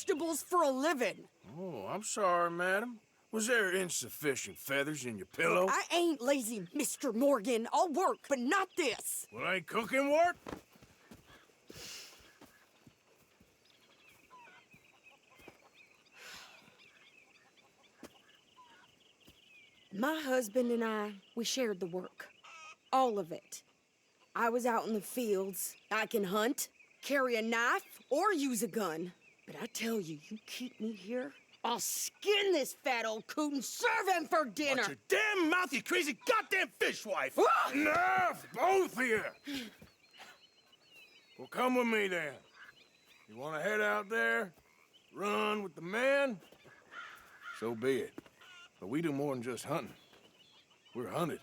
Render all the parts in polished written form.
vegetables for a living. Oh, I'm sorry, madam. Was there insufficient feathers in your pillow? I ain't lazy, Mr. Morgan. I'll work, but not this. Well, ain't cooking work? My husband and I, we shared the work. All of it. I was out in the fields. I can hunt, carry a knife, or use a gun. But I tell you, you keep me here, I'll skin this fat old coot and serve him for dinner. Watch your damn mouth, you crazy goddamn fishwife! Ah! Enough, both of you! Well, come with me then. You want to head out there, run with the men? So be it. But we do more than just hunting. We're hunted.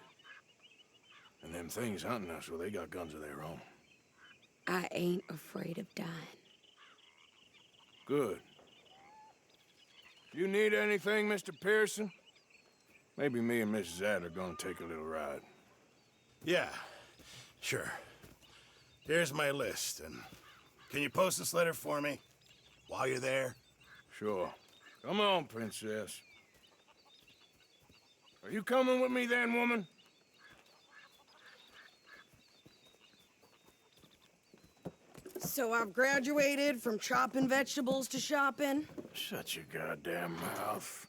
And them things hunting us, well, they got guns of their own. I ain't afraid of dying. Good. You need anything, Mr. Pearson? Maybe me and Mrs. Ad are gonna take a little ride. Yeah, sure. Here's my list, and can you post this letter for me while you're there? Sure. Come on, princess. Are you coming with me then, woman? So I've graduated from chopping vegetables to shopping. Shut your goddamn mouth.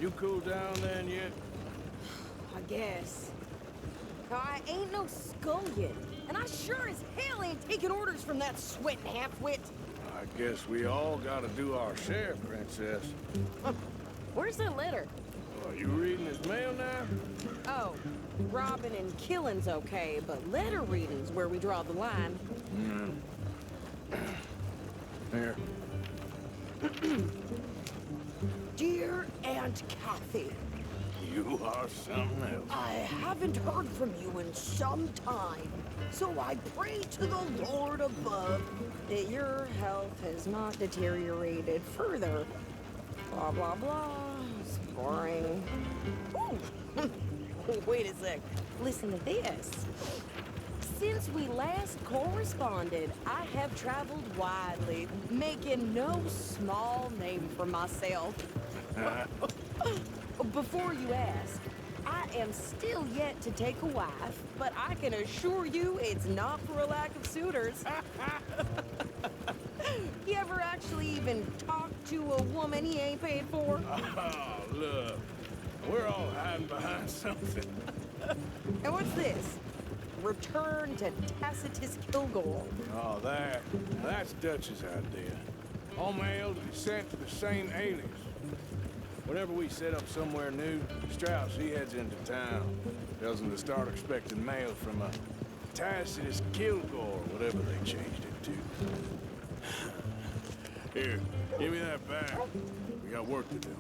You cooled down then yet? I guess. I ain't no scullion, and I sure as hell ain't taking orders from that sweating half-wit. I guess we all gotta do our share, princess. Where's that letter? Are you reading his mail now? Oh, robbing and killing's okay, but letter reading's where we draw the line. Here. Dear Aunt Kathy, You are something else. I haven't heard from you in some time, so I pray to the Lord above that your health has not deteriorated further. Blah, blah, blah. It's boring. Ooh. Wait a sec. Listen to this. Since we last corresponded, I have traveled widely, making no small name for myself. Before you ask, I am still yet to take a wife, but I can assure you it's not for a lack of suitors. You ever actually even talk to a woman he ain't paid for? Oh, look. We're all hiding behind something. And what's this? Return to Tacitus Kilgore. Oh, that's Dutch's idea. All mail to be sent to the same alias. Whenever we set up somewhere new, Strauss, he heads into town. Tells them to start expecting mail from a Tacitus Kilgore, whatever they changed it to. Here, give me that back. We got work to do.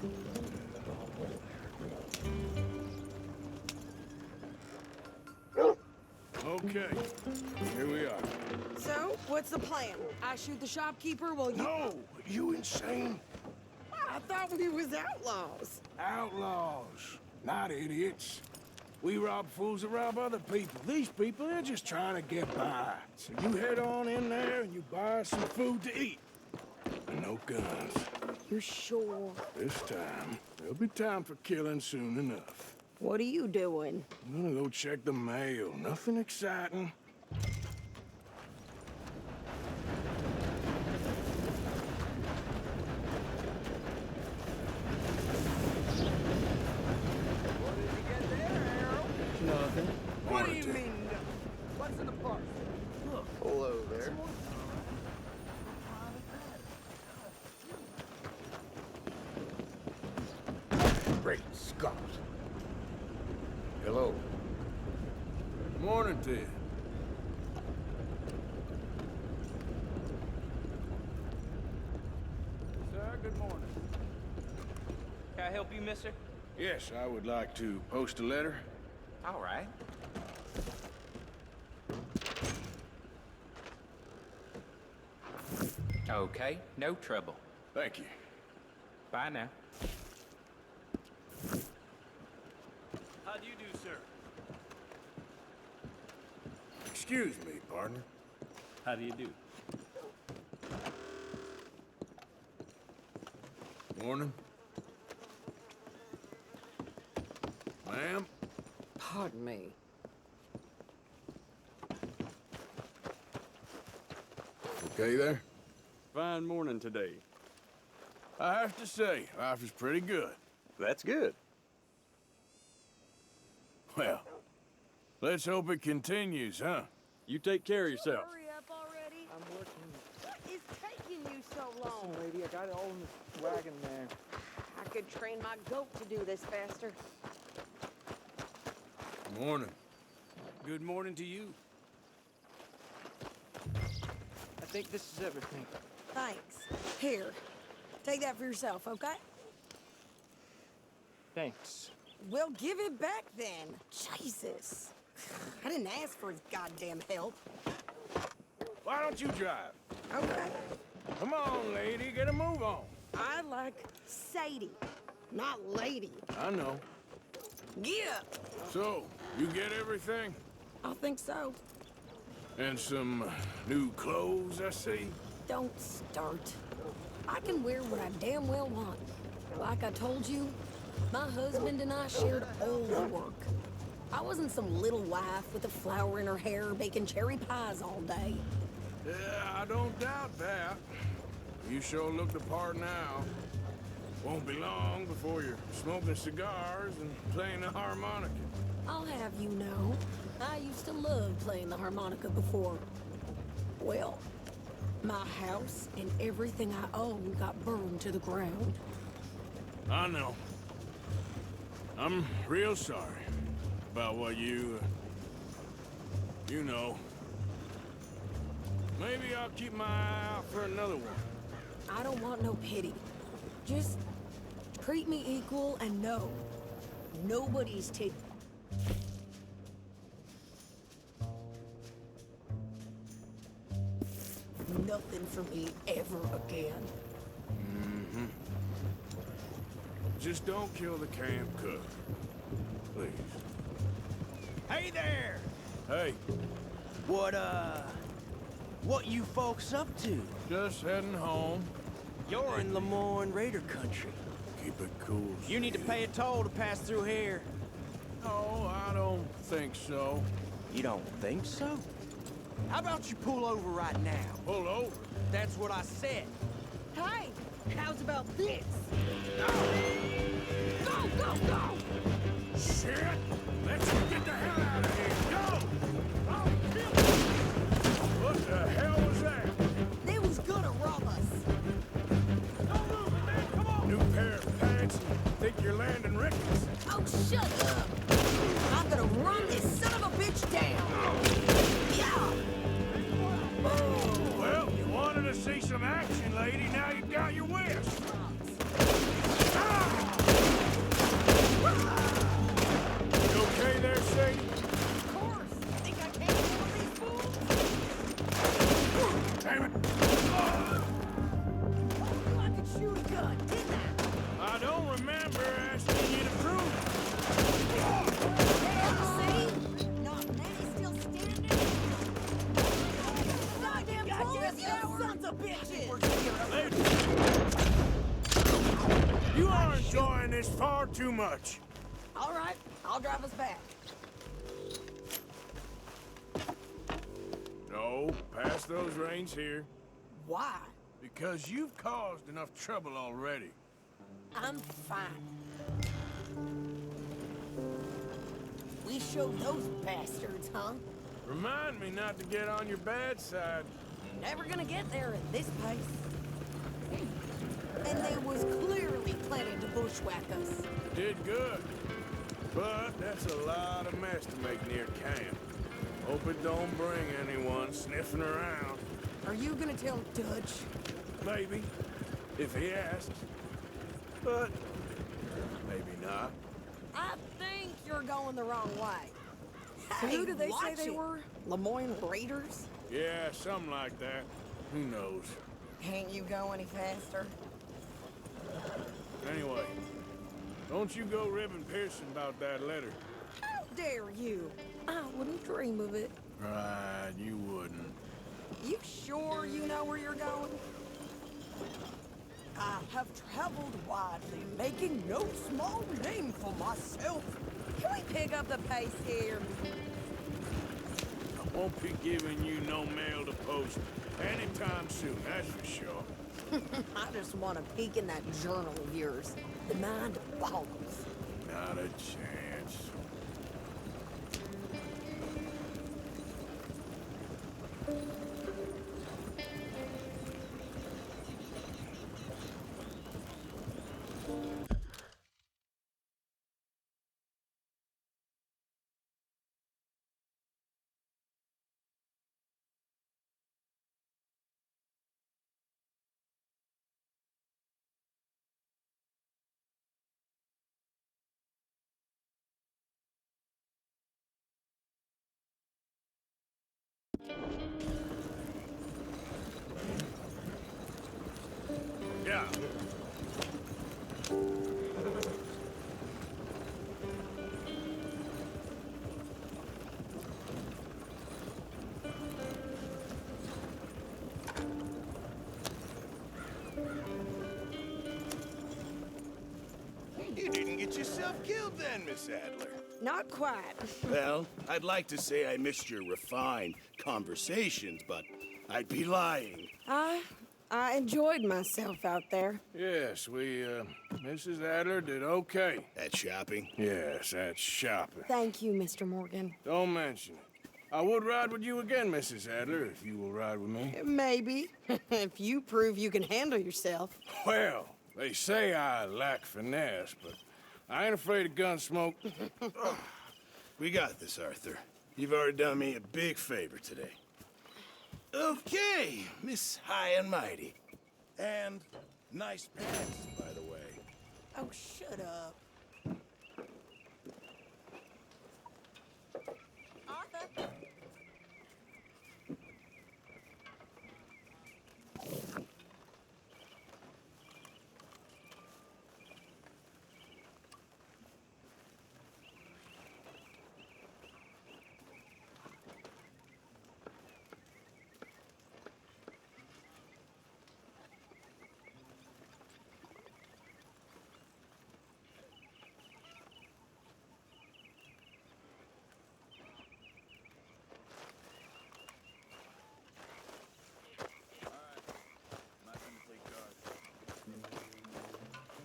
Okay, here we are. So, what's the plan? I shoot the shopkeeper while you... No! You insane? I thought we was outlaws. Outlaws, not idiots. We rob fools that rob other people. These people, they're just trying to get by. So you head on in there and you buy some food to eat. And no guns. You're sure? This time, there'll be time for killing soon enough. What are you doing? I'm gonna go check the mail. Nothing exciting. Nothing. What do you mean? What's in the parcel? Look. Hello there. Great Scott. Hello. Morning to you. Sir, good morning. Can I help you, mister? Yes, I would like to post a letter. All right. Okay, no trouble. Thank you. Bye now. Excuse me, partner. How do you do? Morning. Ma'am? Pardon me. Okay there? Fine morning today. I have to say, life is pretty good. That's good. Well, let's hope it continues, huh? You take care of yourself. Hurry up already. I'm working. What is taking you so long? Lady, I got it all in this wagon there. I could train my goat to do this faster. Morning. Good morning to you. I think this is everything. Thanks. Here, take that for yourself, okay? Thanks. Well, give it back then. Jesus. I didn't ask for his goddamn help. Why don't you drive? Okay. Come on, lady, get a move on. I like Sadie, not lady. I know. Yeah, So, you get everything? I think so. And some new clothes, I see? Don't start. I can wear what I damn well want. Like I told you, my husband and I shared all the work. I wasn't some little wife with a flower in her hair baking cherry pies all day. Yeah, I don't doubt that. You sure look the part now. Won't be long before you're smoking cigars and playing the harmonica. I'll have you know, I used to love playing the harmonica before. Well, my house and everything I owned got burned to the ground. I know. I'm real sorry about what you know. Maybe I'll keep my eye out for another one. I don't want no pity. Just treat me equal and know nobody's taking. Nothing for me ever again. Just don't kill the camp cook. Please. Hey there! Hey, What you folks up to? just heading home. You're in Lemoyne Raider country. Keep it cool. You need to pay a toll to pass through here. No, I don't think so. You don't think so? How about you pull over right now? Pull over. That's what I said. Hey, how's about this? Go, go, go! Shit! Let's get the hell out of here. Go! What the hell was that? They was gonna rob us. Don't move it, man. Come on. New pair of pants and think you're landing Ricketts. Oh, shut up! I'm gonna run this son of a bitch down! Yeah! Oh, Well, you wanted to see some action, lady. Now you got your wish. You okay there, Sadie? of course! Think I can't fool these fools? Damn it. I could shoot a gun, didn't I? I don't remember asking you to prove See? Not many still standing. Goddamn fools, you sons of bitches! it. You are enjoying this far too much. All right, I'll drive us back. No, pass those reins here. Why? Because you've caused enough trouble already. I'm fine. We showed those bastards, huh? Remind me not to get on your bad side. Never gonna get there at this pace. And they was clearly planning to bushwhack us. Did good. But that's a lot of mess to make near camp. Hope it don't bring anyone sniffing around. Are you gonna tell Dutch? Maybe, if he asks. But maybe not. I think you're going the wrong way. Who did they say watch they it. were? Lemoyne Raiders? Yeah, something like that. Who knows? Can't you go any faster? Anyway, don't you go ribbing Pearson about that letter. How dare you? I wouldn't dream of it. Right, you wouldn't. You sure you know where you're going? I have traveled widely, making no small name for myself. Can we pick up the pace here? I won't be giving you no mail to post anytime soon, that's for sure. I just want to peek in that journal of yours. The mind boggles. Not a chance. Yeah. You didn't get yourself killed then, Miss Adler. Not quite. Well, I'd like to say I missed your refined conversations, but I'd be lying. I enjoyed myself out there. Yes, Mrs. Adler did okay. At shopping? Yes, that's shopping. Thank you, Mr. Morgan. Don't mention it. I would ride with you again, Mrs. Adler, if you will ride with me. Maybe. If you prove you can handle yourself. Well, they say I lack finesse, but I ain't afraid of gun smoke. We got this, Arthur. You've already done me a big favor today. Okay, Miss High and Mighty. And nice pants, by the way. Oh, shut up. Arthur?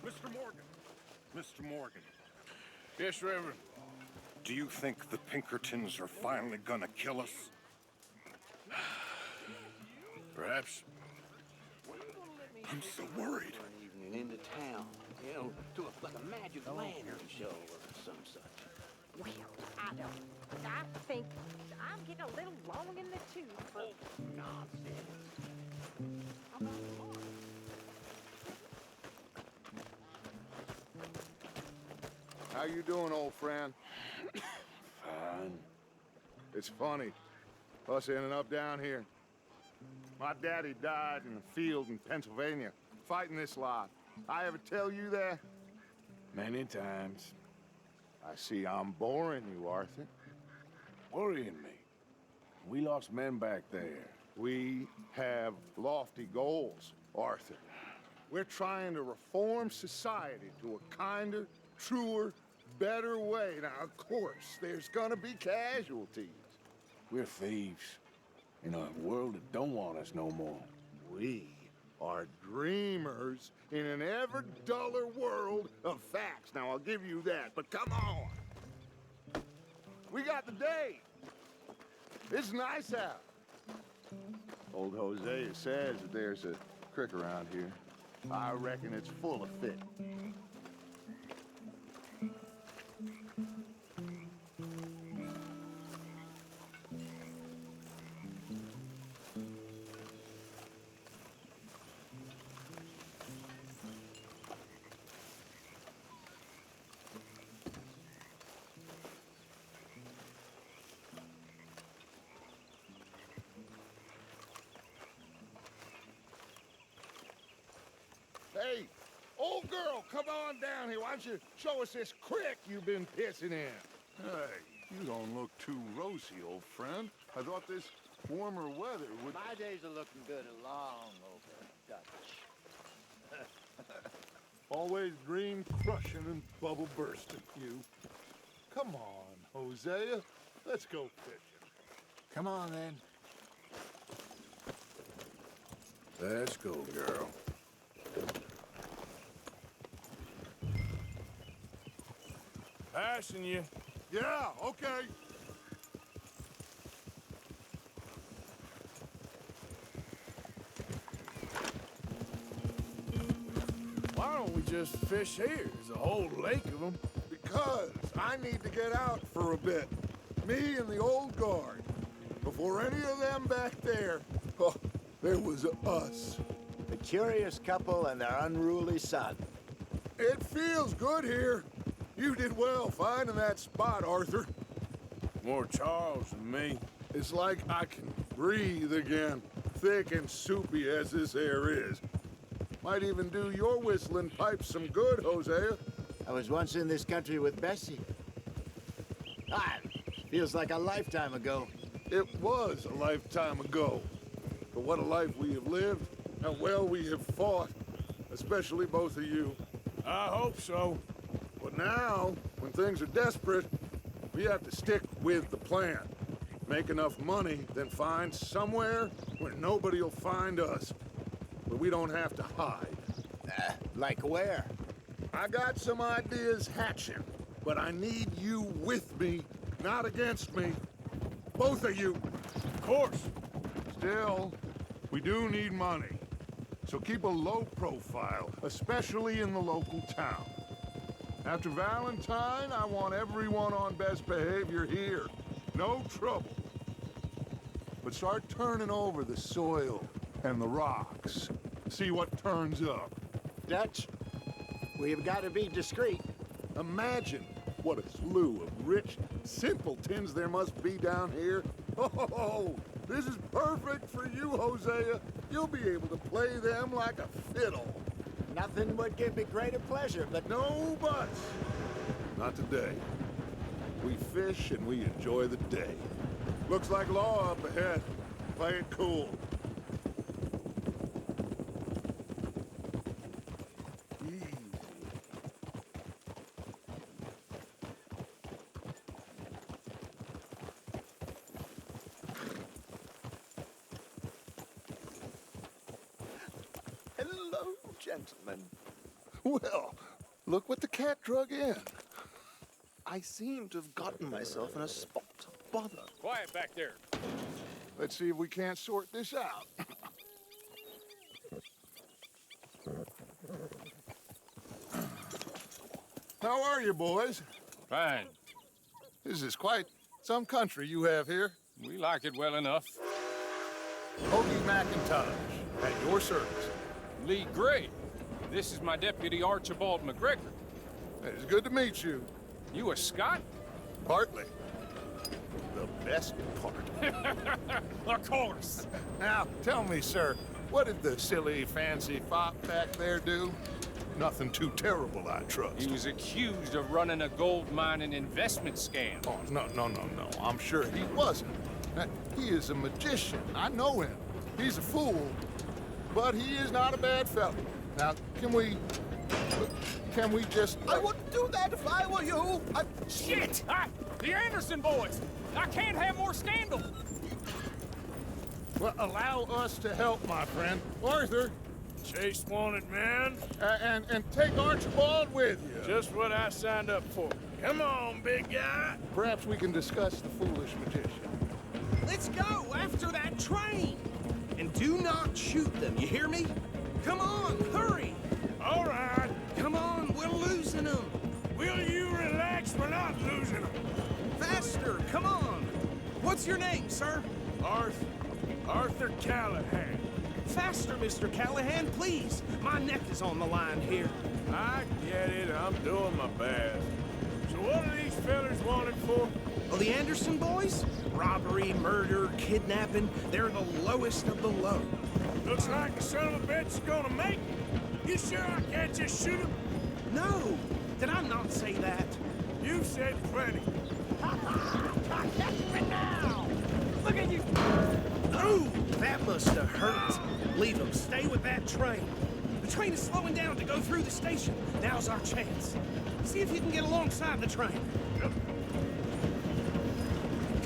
Mr. Morgan. Mr. Morgan, Yes, Reverend. do you think the Pinkertons are finally gonna kill us? Perhaps. I'm so worried. An evening into town, you know, to like a magic lantern show or some such. Well, I don't. I think I'm getting a little long in the tooth for Nonsense. How you doing, old friend? Fine. It's funny, us ending up down here. My daddy died in a field in Pennsylvania, fighting this lot. I ever tell you that? Many times. I see I'm boring you, Arthur. Worrying me. We lost men back there. We have lofty goals, Arthur. We're trying to reform society to a kinder, truer, better way. Now, of course, there's gonna be casualties. We're thieves. In a world that don't want us no more. We are dreamers in an ever duller world of facts. Now, I'll give you that, but come on. We got the day. It's nice out. Old Hosea says that there's a creek around here. I reckon it's full of fish. Hey, old girl, come on down here. Why don't you show us this creek you've been pissing in? Hey, You don't look too rosy, old friend. I thought this warmer weather would... My days are looking good along over, Dutch. Always dream crushing and bubble bursting, you. Come on, Hosea. Let's go fishing. Come on, then. Let's go, girl. Passing you. Yeah, okay. Why don't we just fish here? There's a whole lake of them. Because I need to get out for a bit. Me and the old guard. Before any of them back there, oh, there was us. The curious couple and their unruly son. It feels good here. You did well finding that spot, Arthur. More Charles than me. It's like I can breathe again, thick and soupy as this air is. Might even do your whistling pipes some good, Hosea. I was once in this country with Bessie. Feels like a lifetime ago. It was a lifetime ago. But what a life we have lived, and well we have fought. Especially both of you. I hope so. But now, when things are desperate, we have to stick with the plan. Make enough money, then find somewhere where nobody will find us. But we don't have to hide. Like where? I got some ideas hatching, but I need you with me, not against me. Both of you. Of course. Still, we do need money. So keep a low profile, especially in the local town. After Valentine, I want everyone on best behavior here. No trouble. But start turning over the soil and the rocks. See what turns up. Dutch, we've got to be discreet. Imagine what a slew of rich simpletons there must be down here. Oh, this is perfect for you, Hosea. You'll be able to play them like a fiddle. Nothing would give me greater pleasure, but... No buts. Not today. We fish and we enjoy the day. Looks like law up ahead. Play it cool. Easy. Hello, gentlemen. Well, look what the cat drug in. I seem to have gotten myself in a spot of bother. Quiet back there. Let's see if we can't sort this out. How are you, boys? Fine. This is quite some country you have here. We like it well enough. Hoagie McIntosh, at your service. Lee Gray. This is my deputy Archibald McGregor. It's good to meet you. You a Scot? Partly. The best part. Of course. Now, tell me, sir, what did the silly, fancy fop back there do? Nothing too terrible, I trust. He was accused of running a gold mining investment scam. Oh, no. I'm sure he wasn't. He is a magician. I know him. He's a fool, but he is not a bad fellow. Now, can we just... I wouldn't do that if I were you. Shit! The Anderson boys! I can't have more scandal! Well, allow us to help, my friend. Arthur. Chase wanted, man. And take Archibald with you. Just what I signed up for. Come on, big guy. Perhaps we can discuss the foolish magician. Let's go after that train. And do not shoot them, you hear me? Come on, hurry. All right. Come on, we're losing them. Will you relax? We're not losing them. Faster, come on. What's your name, sir? Arthur Callahan. Faster, Mr. Callahan, please. My neck is on the line here. I get it. I'm doing my best. So what are these fellers wanted for? Oh, the Anderson boys? Robbery, murder, kidnapping. They're the lowest of the low. Looks like the son of a bitch is gonna make it. You sure I can't just shoot him? No. Did I not say that? You said plenty. Look at you! Ooh, that must have hurt. Leave him. Stay with that train. The train is slowing down to go through the station. Now's our chance. See if you can get alongside the train.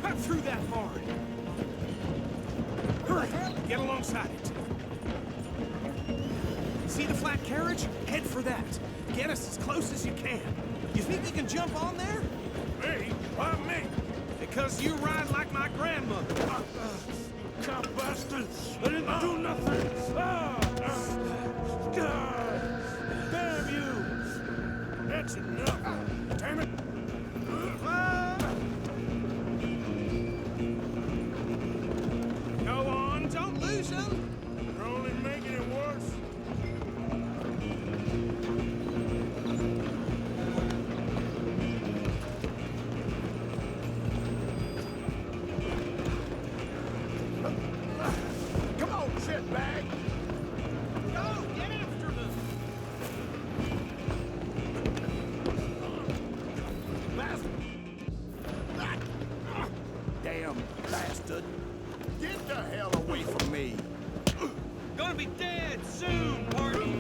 Cut through that barn. Hurry, get alongside it. See the flat carriage? Head for that. Get us as close as you can. You think you can jump on there? Me? Why me? Because you ride like my grandmother. Cop bastards! I didn't do nothing! God! Damn you! That's enough! Damn it! Go on, don't lose him! You're only making it worse. Come on, shitbag! Go, get after them! Damn bastard! Get the hell away from me! Gonna be dead soon, party!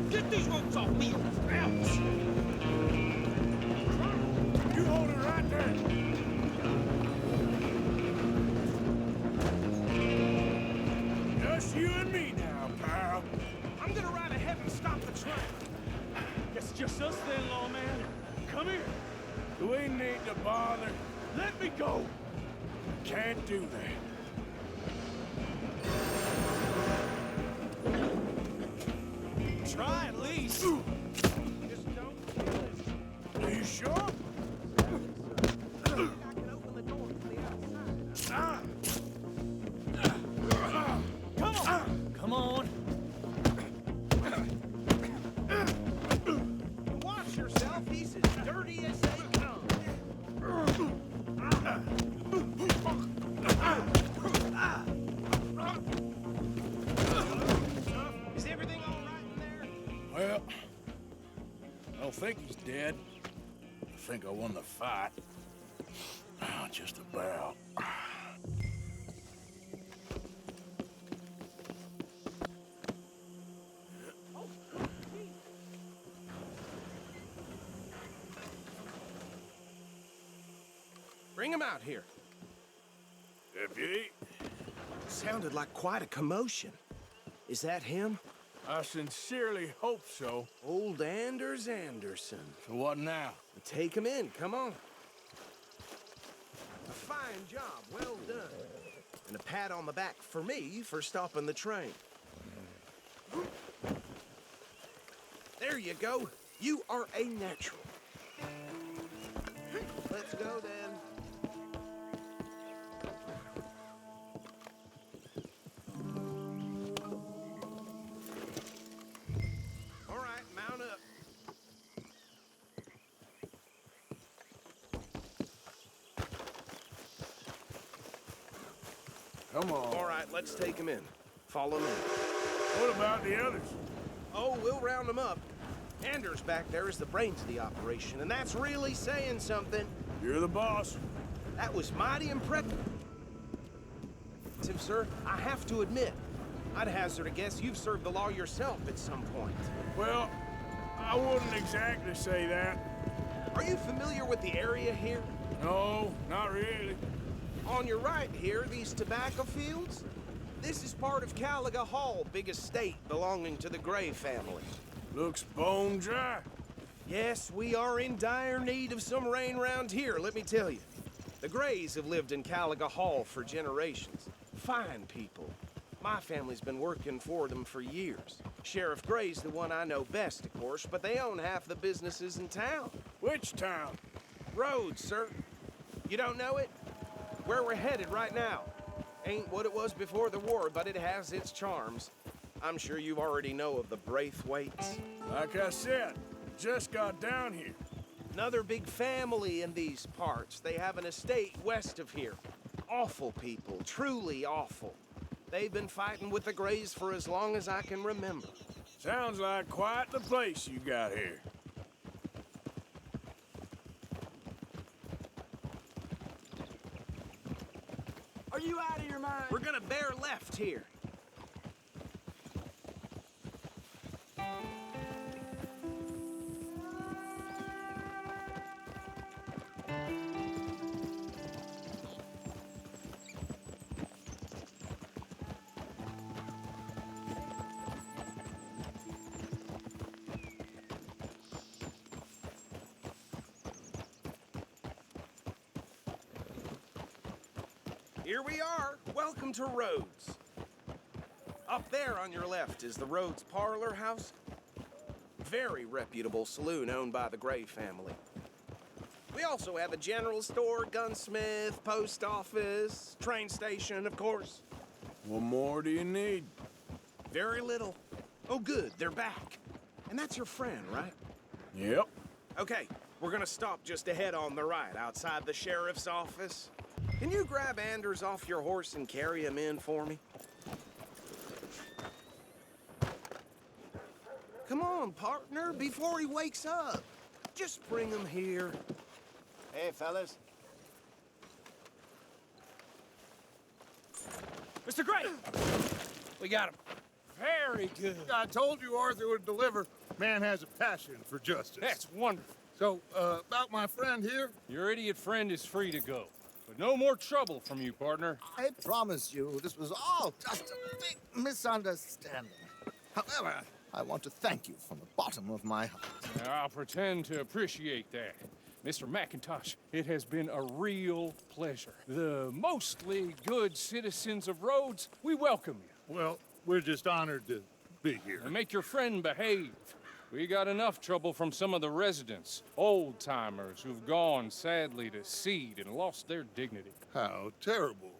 Get these ropes off me, or else! You hold it right there. Just you and me now, pal. I'm gonna ride ahead and stop the train. Guess it's just us then, lawman. Come here. Do we need to bother? Let me go. Can't do that. Try at least. Just don't kill us. Are you sure? I can open the door from the outside. Come on. Come on. Watch yourself, he's as dirty as they come. Is everything all right in there? Well, I don't think he's dead. I think I won the fight. Just about. Bring him out here. Deputy, Sounded like quite a commotion. Is that him? I sincerely hope so. Old Anders Anderson. So what now? Take him in, come on. A fine job, well done. And a pat on the back for me for stopping the train. There you go. You are a natural. Let's go then. All right, mount up. Come on. All right, let's take him in. Follow me. What about the others? Oh, we'll round them up. Anders back there is the brains of the operation, and that's really saying something. You're the boss. That was mighty impressive, sir. I have to admit, I'd hazard a guess you've served the law yourself at some point. Well, I wouldn't exactly say that. Are you familiar with the area here? No, not really. On your right here, these tobacco fields? This is part of Caliga Hall, big estate belonging to the Gray family. Looks bone dry. Yes, we are in dire need of some rain round here, let me tell you. The Grays have lived in Caliga Hall for generations. Fine people. My family's been working for them for years. Sheriff Gray's the one I know best, of course, but they own half the businesses in town. Which town? Rhodes, sir. You don't know it? Where we're headed right now. Ain't what it was before the war, but it has its charms. I'm sure you already know of the Braithwaites. Like I said, just got down here. Another big family in these parts. They have an estate west of here. Awful people, truly awful. They've been fighting with the Grays for as long as I can remember. Sounds like quite the place you got here. Are you out of your mind? We're gonna bear left here. Here we are. Welcome to Rhodes. Up there on your left is the Rhodes Parlor House. Very reputable saloon owned by the Gray family. We also have a general store, gunsmith, post office, train station, of course. What more do you need? Very little. Oh, good, they're back. And that's your friend, right? Yep. Okay, we're gonna stop just ahead on the right, outside the sheriff's office. Can you grab Anders off your horse and carry him in for me? Come on, partner, before he wakes up. Just bring him here. Hey, fellas. Mr. Gray! We got him. Very good. I told you Arthur would deliver. Man has a passion for justice. That's wonderful. So, about my friend here? Your idiot friend is free to go. But no more trouble from you, partner. I promise you, this was all just a big misunderstanding. However, I want to thank you from the bottom of my heart. I'll pretend to appreciate that. Mr. McIntosh, it has been a real pleasure. The mostly good citizens of Rhodes, we welcome you. Well, we're just honored to be here. And make your friend behave. We got enough trouble from some of the residents, old-timers who've gone, sadly, to seed and lost their dignity. How terrible.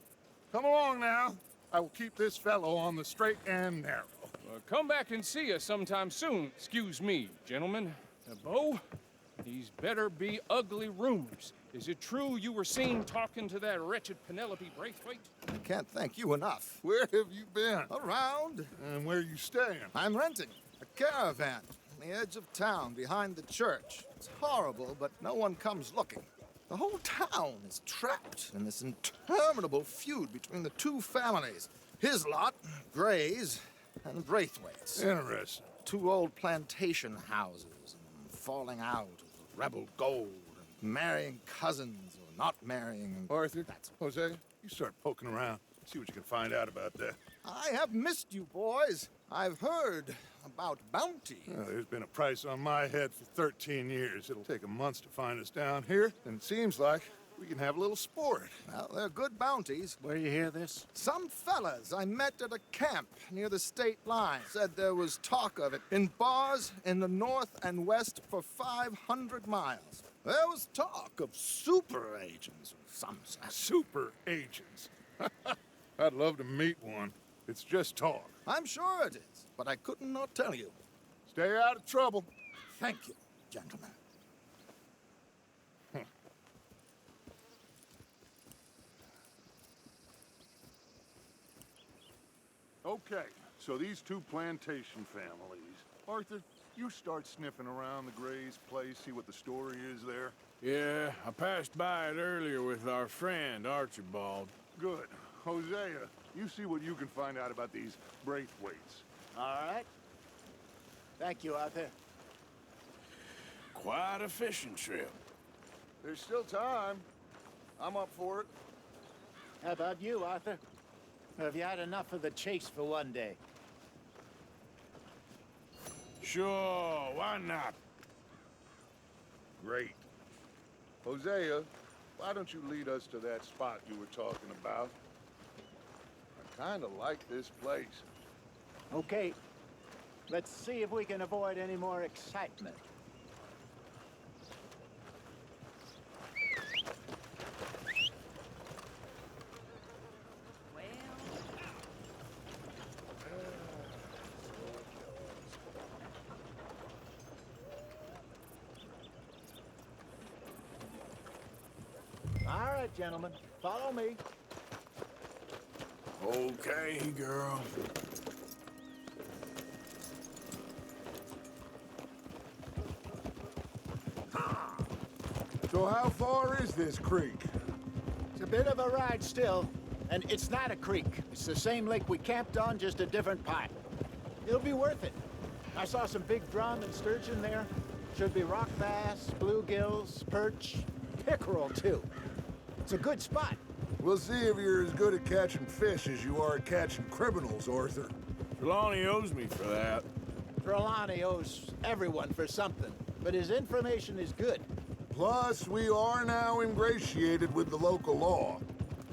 Come along now. I will keep this fellow on the straight and narrow. Come back and see us sometime soon. Excuse me, gentlemen. Bo, these better be ugly rumors. Is it true you were seen talking to that wretched Penelope Braithwaite? I can't thank you enough. Where have you been? Around. And where are you staying? I'm renting a caravan on the edge of town behind the church. It's horrible, but no one comes looking. The whole town is trapped in this interminable feud between the two families. His lot, Gray's, and Braithwaite's. Interesting. Two old plantation houses, and falling out of the rebel gold, and marrying cousins or not marrying. Arthur, Jose, you start poking around. See what you can find out about that. I have missed you, boys. I've heard about bounty. There's been a price on my head for 13 years. It'll take a month to find us down here, and it seems like we can have a little sport. Well, they're good bounties. Where you hear this? Some fellas I met at a camp near the state line said there was talk of it in bars in the north and west for 500 miles. There was talk of super agents of some sort. Super agents? I'd love to meet one. It's just talk. I'm sure it is, but I couldn't not tell you. Stay out of trouble. Thank you, gentlemen. Okay, so these two plantation families. Arthur, you start sniffing around the Gray's place, see what the story is there. Yeah, I passed by it earlier with our friend, Archibald. Good. Hosea, you see what you can find out about these Braithwaites. All right. Thank you, Arthur. Quite a fishing trip. There's still time. I'm up for it. How about you, Arthur? Or have you had enough of the chase for one day? Sure, why not? Great. Hosea, why don't you lead us to that spot you were talking about? I kind of like this place. Okay. Let's see if we can avoid any more excitement. All right, gentlemen, follow me. Okay, girl. So how far is this creek? It's a bit of a ride still, and it's not a creek. It's the same lake we camped on, just a different part. It'll be worth it. I saw some big drum and sturgeon there. Should be rock bass, bluegills, perch, pickerel too. It's a good spot. We'll see if you're as good at catching fish as you are at catching criminals, Arthur. Trelawney owes me for that. Trelawney owes everyone for something, but his information is good. Plus, we are now ingratiated with the local law.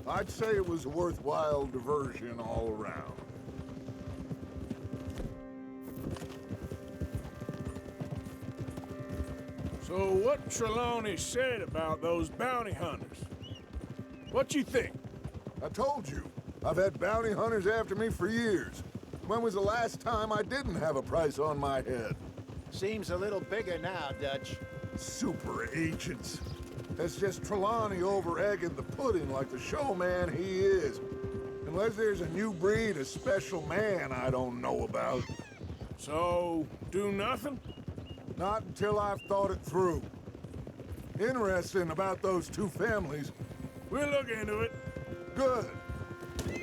I'd say it was a worthwhile diversion all around. So what Trelawney said about those bounty hunters? What you think? I told you, I've had bounty hunters after me for years. When was the last time I didn't have a price on my head? Seems a little bigger now, Dutch. Super agents. That's just Trelawney over-egging the pudding like the showman he is. Unless there's a new breed of special man I don't know about. So, do nothing? Not until I've thought it through. Interesting about those two families. We'll look into it. Good.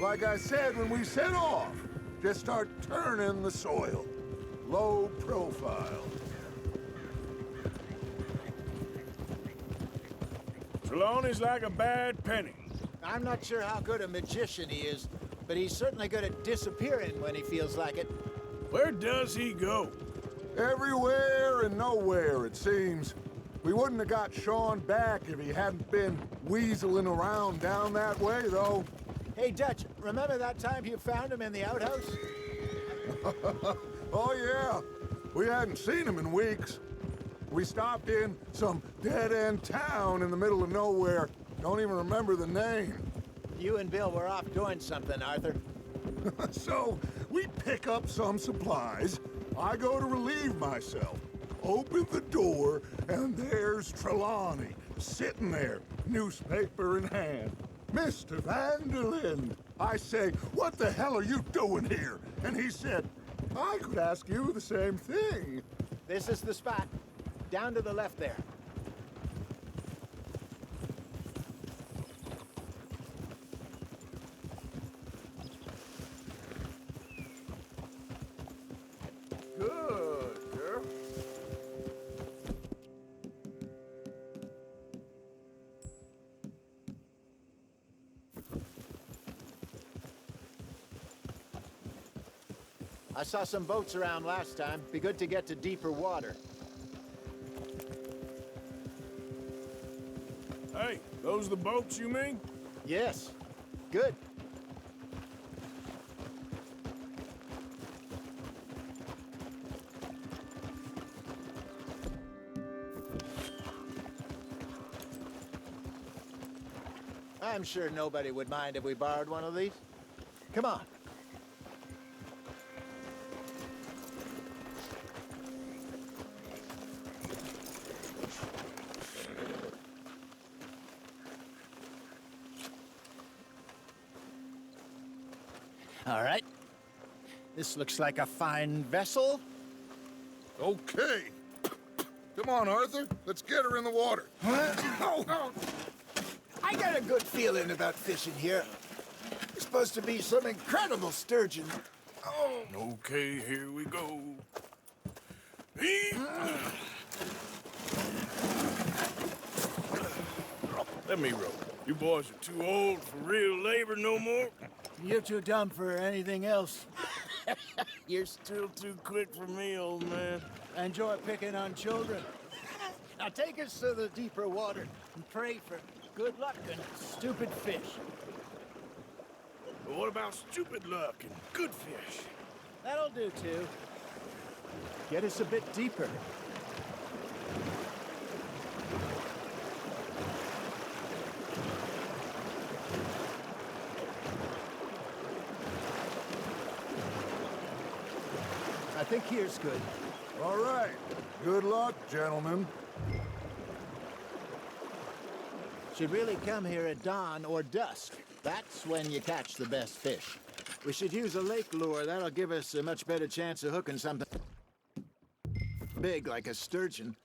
Like I said when we set off, just start turning the soil. Low profile. Trelawney's like a bad penny. I'm not sure how good a magician he is, but he's certainly good at disappearing when he feels like it. Where does he go? Everywhere and nowhere, it seems. We wouldn't have got Sean back if he hadn't been weaseling around down that way, though. Hey, Dutch, remember that time you found him in the outhouse? Oh, yeah. We hadn't seen him in weeks. We stopped in some dead-end town in the middle of nowhere. Don't even remember the name. You and Bill were off doing something, Arthur. So, we pick up some supplies. I go to relieve myself. Open the door, and there's Trelawney, sitting there, newspaper in hand. Mr. Van der Linde. I say, what the hell are you doing here? And he said, I could ask you the same thing. This is the spot. Down to the left there. Good girl. I saw some boats around last time. Be good to get to deeper water. Hey, those the boats you mean? Yes. Good. I'm sure nobody would mind if we borrowed one of these. Come on. All right. This looks like a fine vessel. Okay. Come on, Arthur. Let's get her in the water. Oh. I got a good feeling about fishing here. It's supposed to be some incredible sturgeon. Oh. Okay, here we go. Let me row. You boys are too old for real labor no more. You're too dumb for anything else. You're still too quick for me, old man. Enjoy picking on children. Now take us to the deeper water and pray for good luck and stupid fish. But what about stupid luck and good fish? That'll do, too. Get us a bit deeper. I think here's good. All right. Good luck, gentlemen. Should really come here at dawn or dusk. That's when you catch the best fish. We should use a lake lure. That'll give us a much better chance of hooking something big like a sturgeon.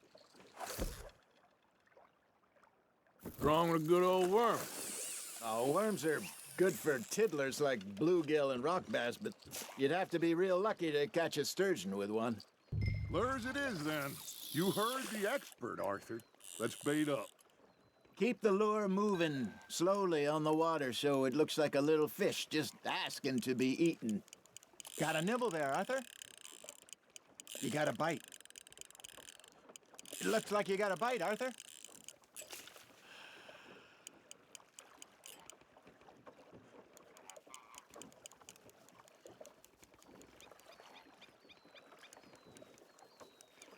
What's wrong with a good old worm? Oh, worms are good for tiddlers like bluegill and rock bass, but you'd have to be real lucky to catch a sturgeon with one. Lures it is, then. You heard the expert, Arthur. Let's bait up. Keep the lure moving slowly on the water so it looks like a little fish just asking to be eaten. Got a nibble there, Arthur? You got a bite. It looks like you got a bite, Arthur.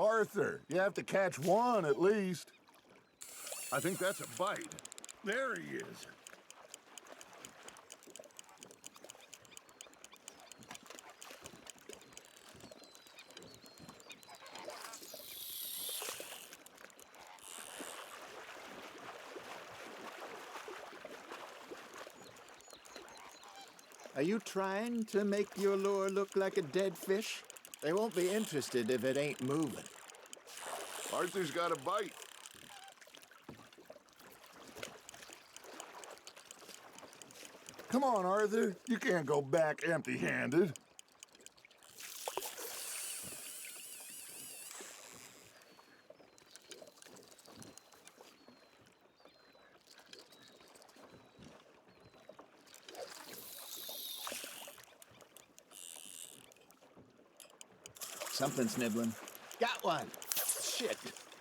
Arthur, you have to catch one at least. I think that's a bite. There he is. Are you trying to make your lure look like a dead fish? They won't be interested if it ain't moving. Arthur's got a bite. Come on, Arthur. You can't go back empty-handed. Something's nibbling. Got one. Shit.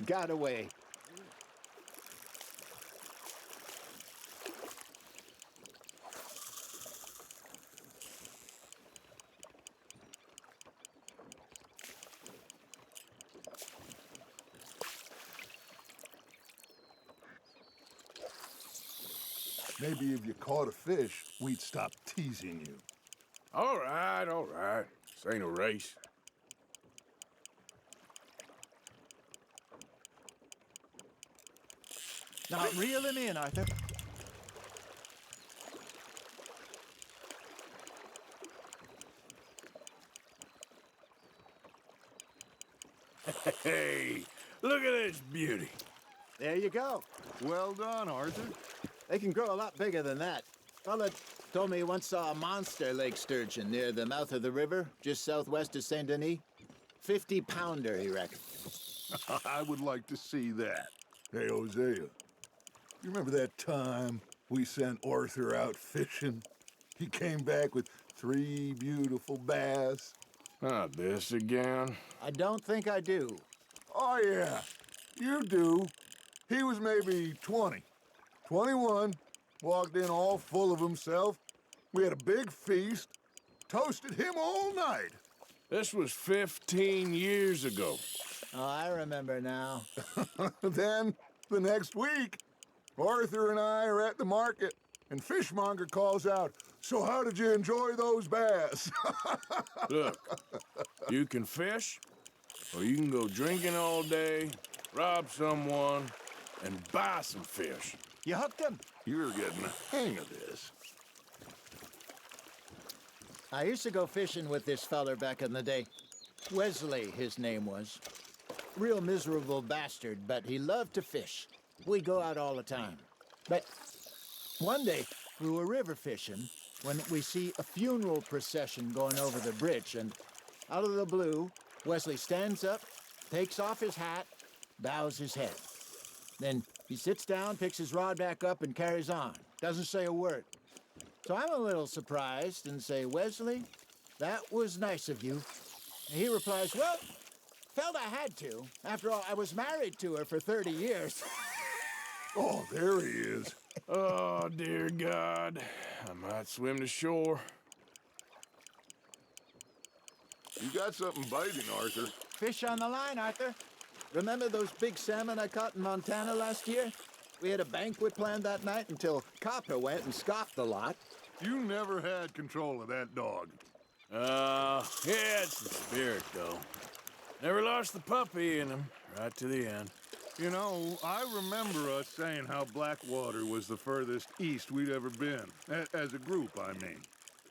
Got away. Maybe if you caught a fish, we'd stop teasing you. All right, all right. This ain't a race. Now reel him in, Arthur. Hey, look at this beauty. There you go. Well done, Arthur. They can grow a lot bigger than that. Fella told me he once saw a monster lake sturgeon near the mouth of the river, just southwest of Saint Denis. 50-pounder, he reckoned. I would like to see that. Hey, Hosea, you remember that time we sent Arthur out fishing? He came back with 3 beautiful bass. Not this again. I don't think I do. Oh, yeah, you do. He was maybe 20, 21, walked in all full of himself. We had a big feast, toasted him all night. This was 15 years ago. Oh, I remember now. Then, the next week, Arthur and I are at the market, and Fishmonger calls out, "So how did you enjoy those bass?" Look, you can fish, or you can go drinking all day, rob someone, and buy some fish. You hooked him. You're getting the hang of this. I used to go fishing with this feller back in the day. Wesley, his name was. Real miserable bastard, but he loved to fish. We'd go out all the time. But one day, we were river fishing when we see a funeral procession going over the bridge, and out of the blue, Wesley stands up, takes off his hat, bows his head. Then he sits down, picks his rod back up, and carries on. Doesn't say a word. So I'm a little surprised and say, "Wesley, that was nice of you." And he replies, "Well, felt I had to. After all, I was married to her for 30 years. Oh, there he is. Oh, dear God. I might swim to shore. You got something biting, Arthur. Fish on the line, Arthur. Remember those big salmon I caught in Montana last year? We had a banquet planned that night until Copper went and scoffed the lot. You never had control of that dog. Yeah, it's the spirit, though. Never lost the puppy in him, right to the end. You know, I remember us saying how Blackwater was the furthest east we'd ever been. As a group, I mean.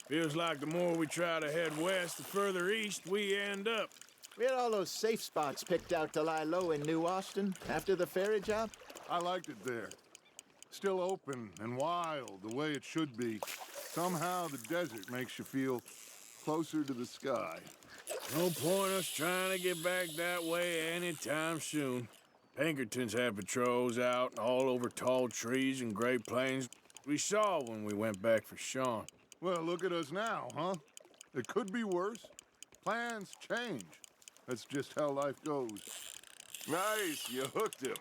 Feels like the more we try to head west, the further east we end up. We had all those safe spots picked out to lie low in New Austin after the ferry job. I liked it there. Still open and wild, the way it should be. Somehow the desert makes you feel closer to the sky. No point us trying to get back that way anytime soon. Pinkertons have patrols out all over tall trees and Great Plains. We saw when we went back for Sean. Well, look at us now, huh? It could be worse. Plans change. That's just how life goes. Nice, you hooked him.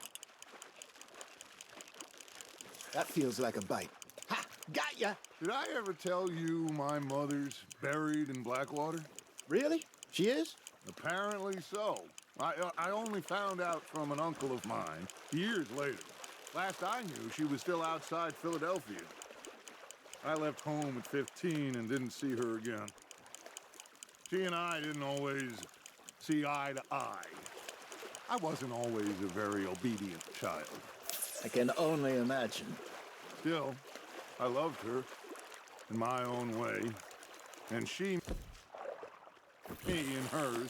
That feels like a bite. Ha! Got ya! Did I ever tell you my mother's buried in Blackwater? Really? She is? Apparently so. I only found out from an uncle of mine years later. Last I knew, she was still outside Philadelphia. I left home at 15 and didn't see her again. She and I didn't always see eye to eye. I wasn't always a very obedient child. I can only imagine. Still, I loved her in my own way, and she me in hers.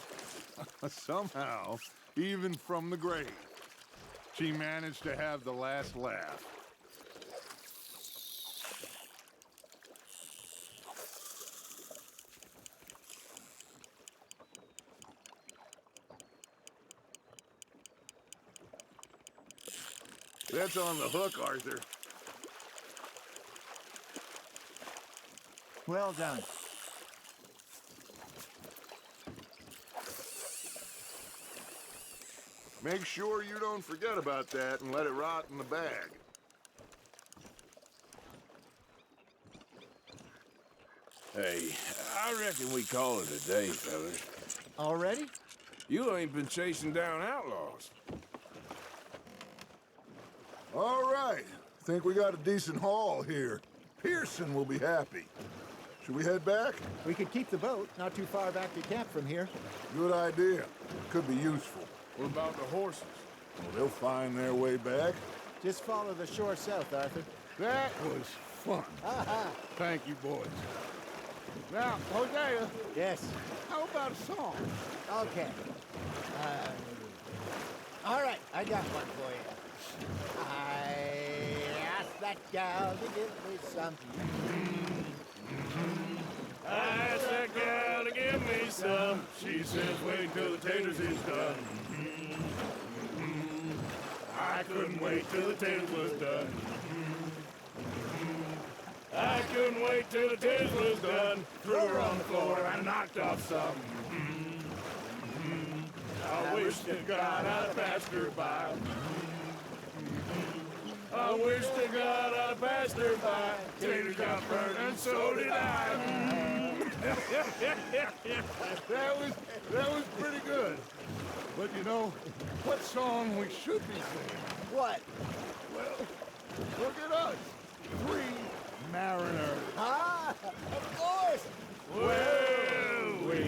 Somehow, even from the grave, she managed to have the last laugh. That's on the hook, Arthur. Well done. Make sure you don't forget about that and let it rot in the bag. Hey, I reckon we call it a day, fellas. Already? You ain't been chasing down outlaws. All right. Think we got a decent haul here. Pearson will be happy. Should we head back? We could keep the boat not too far back to camp from here. Good idea. Could be useful. What about the horses? Well, they'll find their way back. Just follow the shore south, Arthur. That was fun. Thank you, boys. Now, Hosea. Yes. How about a song? Okay. All right, I got one for you. I asked that gal to give me some. I asked that gal to give me some. She says, wait till the taters is done. I couldn't wait till the taters was done. I couldn't wait till the taters was done. Threw her on the floor and knocked off some. I wish to God I'd passed her by. I wish to God I passed her by. Taters got burned and so did I. that was pretty good. But you know, what song we should be singing? What? Well, look at us. 3 mariners. Ah, of course. Well, we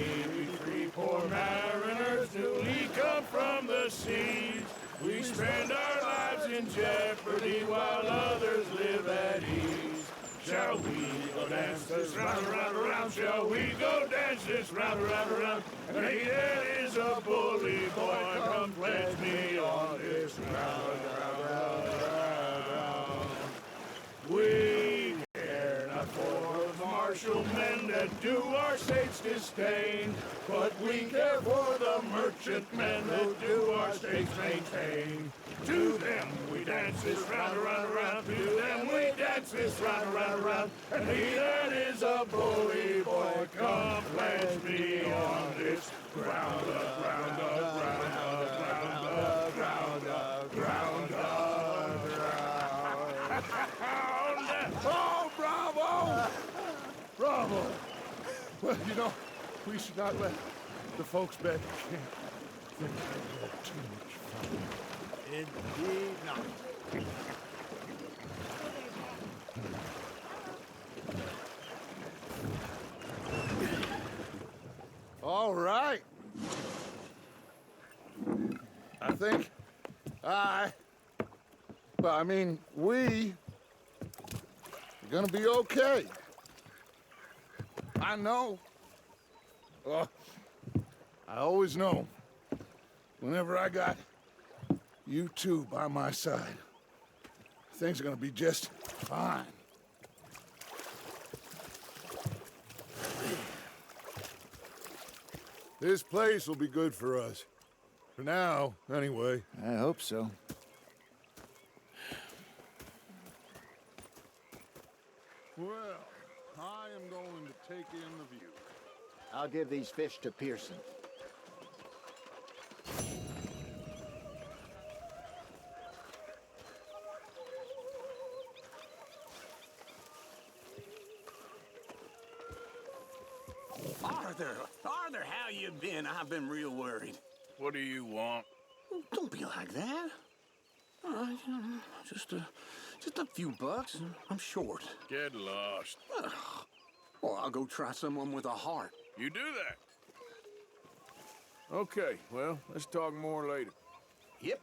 3 poor mariners newly come from the seas. We spend our lives in jeopardy while others live at ease. Shall we go dance this round, around, around? Shall we go dance this round, around, around? And he that is a bully boy, come pledge me on this round, round, round, round, round. We care not for the martial men that do our states disdain, but we care for the merchant men that do our states maintain. To them we dance this round, around, around. To them we dance this round, around, around. And he that is a bully boy, come pledge me on this ground up, ground up, ground up, ground up, ground up, ground up, ground up. Oh, bravo! Bravo! Well, you know, we should not let the folks back at camp think we had too much fun. Indeed not. All right. I think we are gonna be okay. I know. I always know. Whenever I got you two by my side, Everything's gonna be just fine. This place will be good for us. For now, anyway. I hope so. Well, I am going to take in the view. I'll give these fish to Pearson. Arthur, how you been? I've been real worried. What do you want? Don't be like that. All right, just a few bucks. I'm short. Get lost. Well, I'll go try someone with a heart. You do that. Okay, well, let's talk more later. Yep.